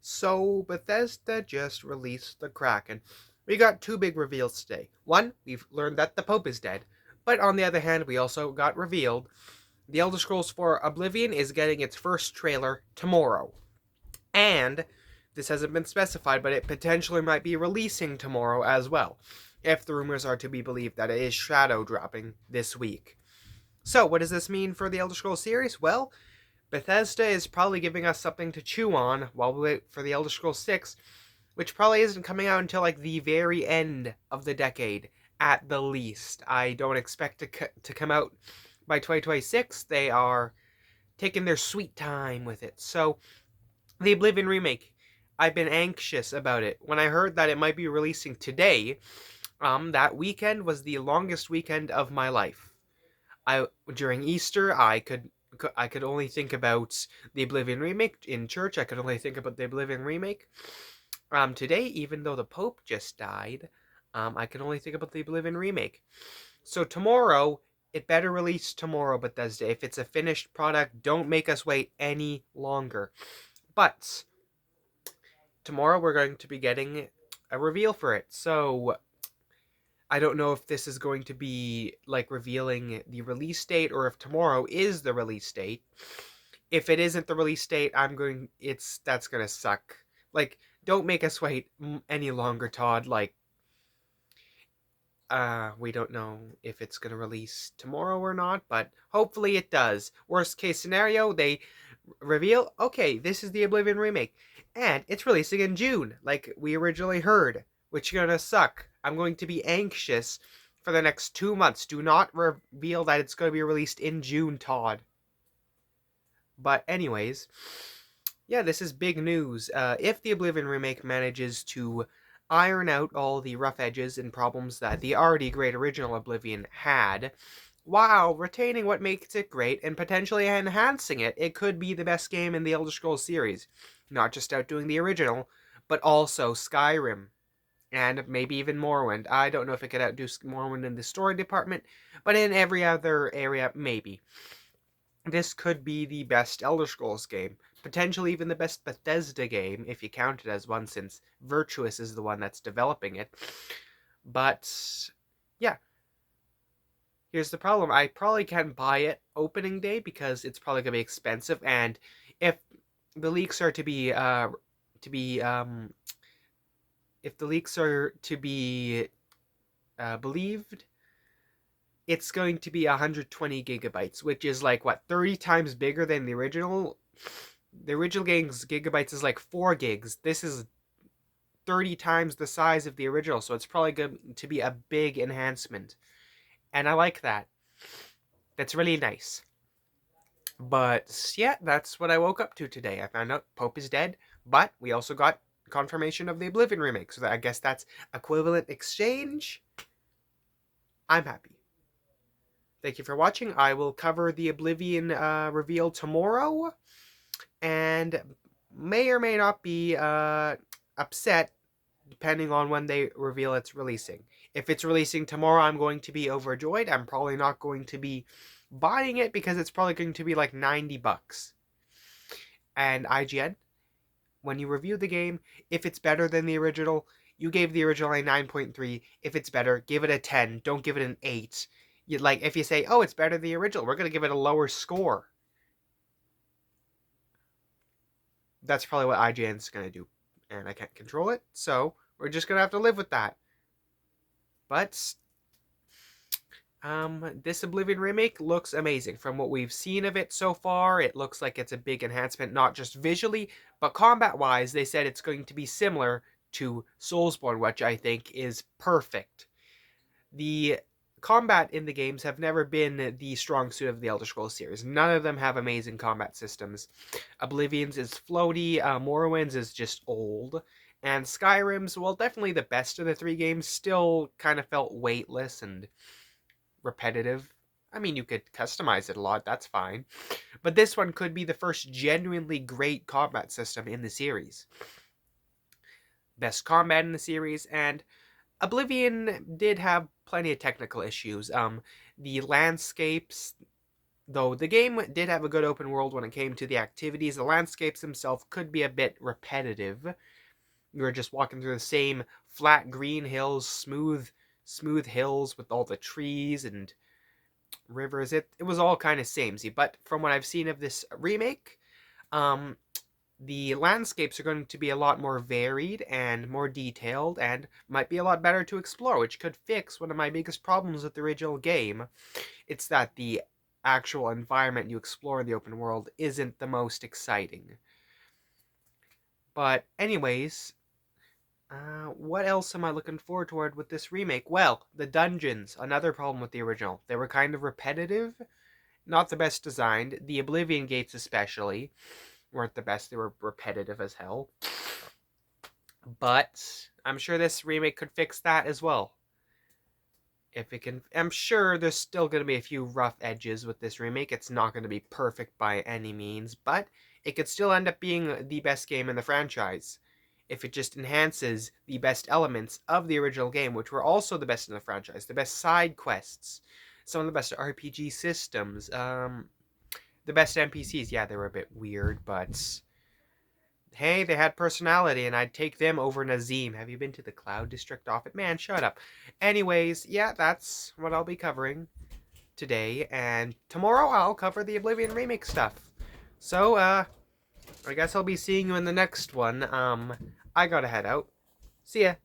So, Bethesda just released the Kraken. We got two big reveals today. One, we've learned that the Pope is dead. But on the other hand, we also got revealed The Elder Scrolls 4 Oblivion is getting its first trailer tomorrow. And this hasn't been specified, but it potentially might be releasing tomorrow as well, if the rumors are to be believed that it is shadow dropping this week. So, what does this mean for the Elder Scrolls series? Well, Bethesda is probably giving us something to chew on while we wait for the Elder Scrolls 6, which probably isn't coming out until like the very end of the decade at the least. I don't expect to come out by 2026. They are taking their sweet time with it. So, the Oblivion remake, I've been anxious about it. When I heard that it might be releasing today, that weekend was the longest weekend of my life. During Easter, I could only think about the Oblivion remake in church. I could only think about the Oblivion remake. Today, even though the Pope just died, I can only think about the Oblivion remake. So tomorrow, it better release tomorrow, Bethesda. If it's a finished product, don't make us wait any longer. But tomorrow we're going to be getting a reveal for it. So I don't know if this is going to be like revealing the release date or if tomorrow is the release date. If it isn't the release date, that's going to suck. Like, don't make us wait any longer, Todd. Like, we don't know if it's going to release tomorrow or not, but hopefully it does. Worst case scenario, they reveal, okay, this is the Oblivion remake, and it's releasing in June, like we originally heard, which is going to suck. I'm going to be anxious for the next 2 months. Do not reveal that it's going to be released in June, Todd. But anyways, yeah, this is big news. If the Oblivion remake manages to iron out all the rough edges and problems that the already great original Oblivion had, while retaining what makes it great and potentially enhancing it, it could be the best game in the Elder Scrolls series. Not just outdoing the original, but also Skyrim. And maybe even Morrowind. I don't know if it could outdo Morrowind in the story department, but in every other area, maybe. This could be the best Elder Scrolls game. Potentially even the best Bethesda game, if you count it as one, since Virtuous is the one that's developing it. But, yeah. Here's the problem. I probably can't buy it opening day because it's probably going to be expensive. And if the leaks are to be, if the leaks are to be believed, it's going to be 120 gigabytes, which is like, what, 30 times bigger than the original? The original game's gigabytes is like 4 gigs. This is 30 times the size of the original, so it's probably going to be a big enhancement. And I like that. That's really nice. But yeah, that's what I woke up to today. I found out Pope is dead, but we also got confirmation of the Oblivion remake, so I guess that's equivalent exchange. I'm happy. Thank you for watching. I will cover the Oblivion reveal tomorrow, and may or may not be upset depending on when they reveal it's releasing. If it's releasing tomorrow, I'm going to be overjoyed. I'm probably not going to be buying it because it's probably going to be like $90. And IGN, when you review the game, if it's better than the original, you gave the original a 9.3. If it's better, give it a 10. Don't give it an 8. If you say, oh, it's better than the original, we're going to give it a lower score. That's probably what IGN's going to do. And I can't control it, so we're just going to have to live with that. But this Oblivion remake looks amazing. From what we've seen of it so far, it looks like it's a big enhancement, not just visually, but combat-wise. They said it's going to be similar to Soulsborne, which I think is perfect. The combat in the games have never been the strong suit of the Elder Scrolls series. None of them have amazing combat systems. Oblivion's is floaty, Morrowind's is just old, and Skyrim's, well, definitely the best of the three games, still kind of felt weightless and repetitive. I mean, you could customize it a lot, that's fine. But this one could be the first genuinely great combat system in the series. Best combat in the series, and Oblivion did have plenty of technical issues. The landscapes, Though the game did have a good open world when it came to the activities, the landscapes themselves could be a bit repetitive. You were just walking through the same flat green hills, smooth hills with all the trees and rivers. It was all kind of samey. But from what I've seen of this remake, um, the landscapes are going to be a lot more varied and more detailed and might be a lot better to explore, which could fix one of my biggest problems with the original game. It's that the actual environment you explore in the open world isn't the most exciting. But anyways, what else am I looking forward toward with this remake? Well, the dungeons, another problem with the original. They were kind of repetitive, not the best designed. The Oblivion Gates especially weren't the best. They were repetitive as hell. But I'm sure this remake could fix that as well. If it can, I'm sure there's still going to be a few rough edges with this remake. It's not going to be perfect by any means, but it could still end up being the best game in the franchise if it just enhances the best elements of the original game, which were also the best in the franchise. The best side quests, some of the best RPG systems, the best NPCs. Yeah, they were a bit weird, but hey, they had personality, and I'd take them over Nazim. Have you been to the Cloud District office? Man, shut up. Anyways, yeah, that's what I'll be covering today, and tomorrow I'll cover the Oblivion remake stuff. So, I guess I'll be seeing you in the next one. I gotta head out. See ya.